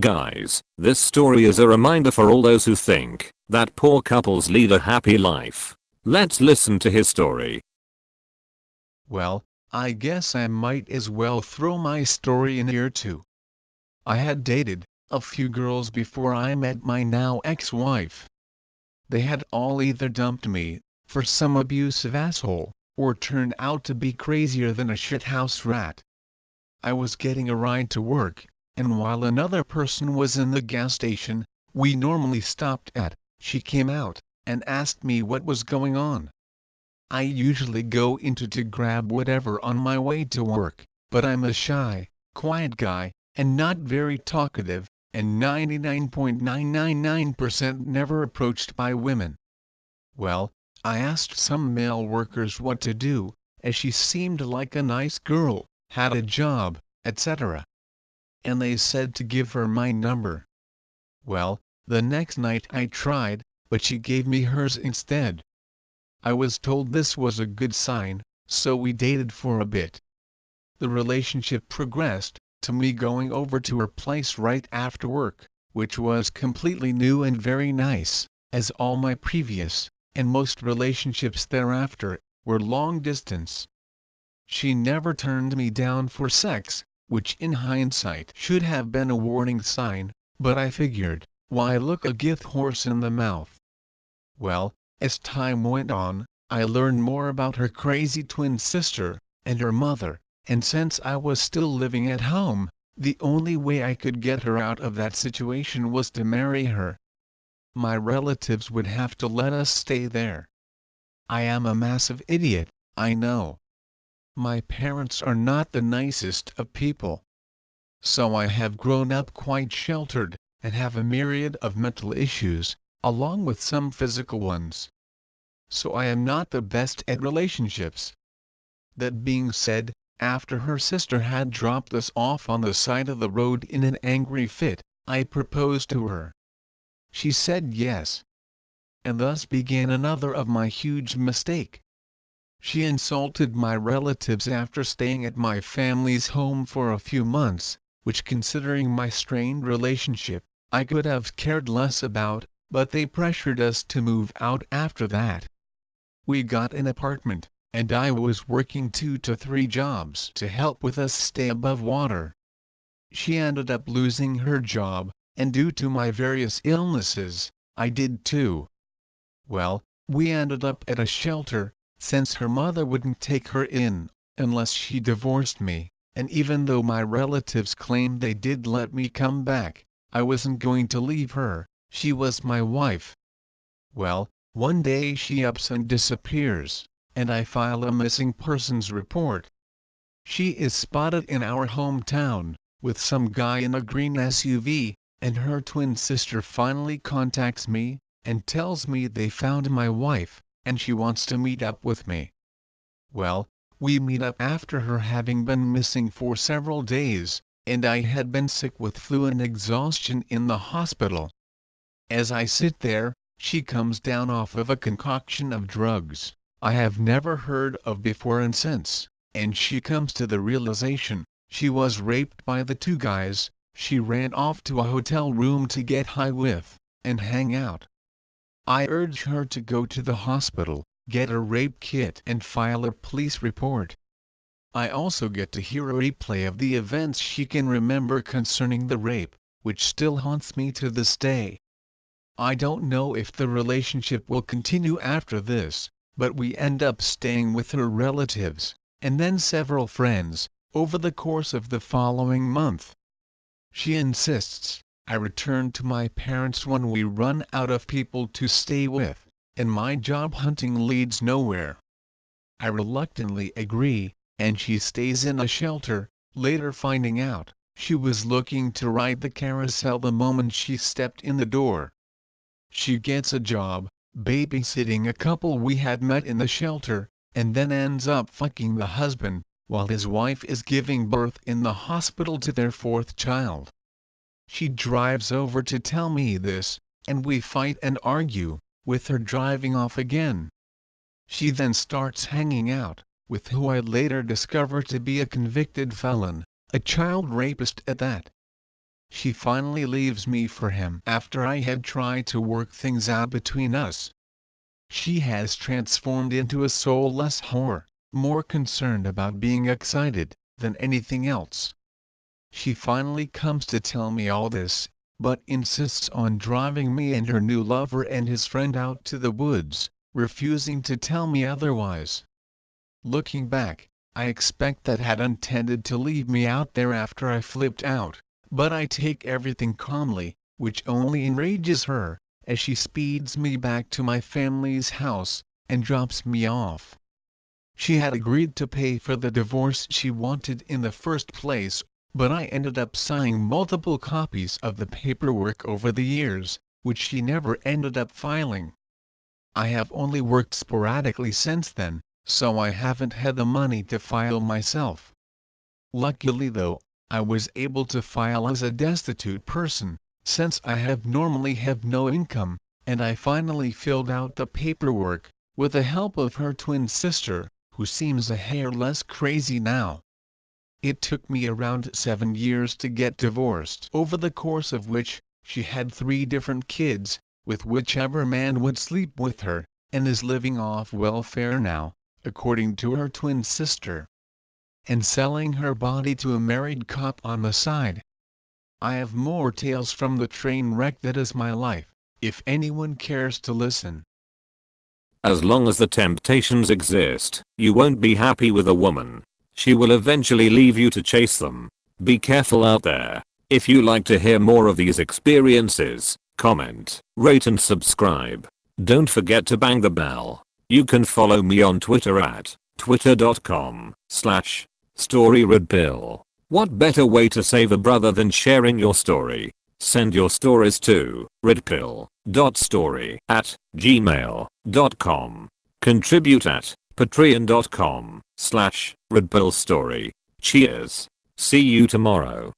Guys, this story is a reminder for all those who think that poor couples lead a happy life. Let's listen to his story. Well, I guess I might as well throw my story in here too. I had dated a few girls before I met my now ex-wife. They had all either dumped me for some abusive asshole, or turned out to be crazier than a shithouse rat. I was getting a ride to work, and while another person was in the gas station we normally stopped at, she came out and asked me what was going on. I usually go into to grab whatever on my way to work, but I'm a shy, quiet guy, and not very talkative, and 99.999% never approached by women. Well, I asked some male workers what to do, as she seemed like a nice girl, had a job, etc. And they said to give her my number. Well, the next night I tried, but she gave me hers instead. I was told this was a good sign, so we dated for a bit. The relationship progressed to me going over to her place right after work, which was completely new and very nice, as all my previous, and most relationships thereafter, were long distance. She never turned me down for sex, which in hindsight should have been a warning sign, but I figured, why look a gift horse in the mouth? Well, as time went on, I learned more about her crazy twin sister, and her mother, and since I was still living at home, the only way I could get her out of that situation was to marry her. My relatives would have to let us stay there. I am a massive idiot, I know. My parents are not the nicest of people. So I have grown up quite sheltered, and have a myriad of mental issues, along with some physical ones. So I am not the best at relationships. That being said, after her sister had dropped us off on the side of the road in an angry fit, I proposed to her. She said yes. And thus began another of my huge mistake. She insulted my relatives after staying at my family's home for a few months, which considering my strained relationship, I could have cared less about, but they pressured us to move out after that. We got an apartment, and I was working 2 to 3 jobs to help with us stay above water. She ended up losing her job, and due to my various illnesses, I did too. Well, we ended up at a shelter, since her mother wouldn't take her in, unless she divorced me, and even though my relatives claimed they did let me come back, I wasn't going to leave her, she was my wife. Well, one day she ups and disappears, and I file a missing persons report. She is spotted in our hometown, with some guy in a green SUV, and her twin sister finally contacts me, and tells me they found my wife, and she wants to meet up with me. Well, we meet up after her having been missing for several days, and I had been sick with flu and exhaustion in the hospital. As I sit there, she comes down off of a concoction of drugs I have never heard of before and since, and she comes to the realization she was raped by the 2 guys. She ran off to a hotel room to get high with, and hang out. I urge her to go to the hospital, get a rape kit and file a police report. I also get to hear a replay of the events she can remember concerning the rape, which still haunts me to this day. I don't know if the relationship will continue after this, but we end up staying with her relatives, and then several friends, over the course of the following month. She insists I return to my parents when we run out of people to stay with, and my job hunting leads nowhere. I reluctantly agree, and she stays in a shelter, later finding out she was looking to ride the carousel the moment she stepped in the door. She gets a job, babysitting a couple we had met in the shelter, and then ends up fucking the husband, while his wife is giving birth in the hospital to their 4th child. She drives over to tell me this, and we fight and argue, with her driving off again. She then starts hanging out with who I later discover to be a convicted felon, a child rapist at that. She finally leaves me for him after I had tried to work things out between us. She has transformed into a soulless whore, more concerned about being excited than anything else. She finally comes to tell me all this, but insists on driving me and her new lover and his friend out to the woods, refusing to tell me otherwise. Looking back, I expect that had intended to leave me out there after I flipped out, but I take everything calmly, which only enrages her, as she speeds me back to my family's house, and drops me off. She had agreed to pay for the divorce she wanted in the first place, but I ended up signing multiple copies of the paperwork over the years, which she never ended up filing. I have only worked sporadically since then, so I haven't had the money to file myself. Luckily though, I was able to file as a destitute person, since I normally have no income, and I finally filled out the paperwork, with the help of her twin sister, who seems a hair less crazy now. It took me around 7 years to get divorced, over the course of which, she had 3 different kids, with whichever man would sleep with her, and is living off welfare now, according to her twin sister, and selling her body to a married cop on the side. I have more tales from the train wreck that is my life, if anyone cares to listen. As long as the temptations exist, you won't be happy with a woman. She will eventually leave you to chase them. Be careful out there. If you like to hear more of these experiences, comment, rate and subscribe. Don't forget to bang the bell. You can follow me on Twitter at twitter.com/StoryRedPill. What better way to save a brother than sharing your story? Send your stories to redpill.story@gmail.com. Contribute at patreon.com/RedPill Story. Cheers. See you tomorrow.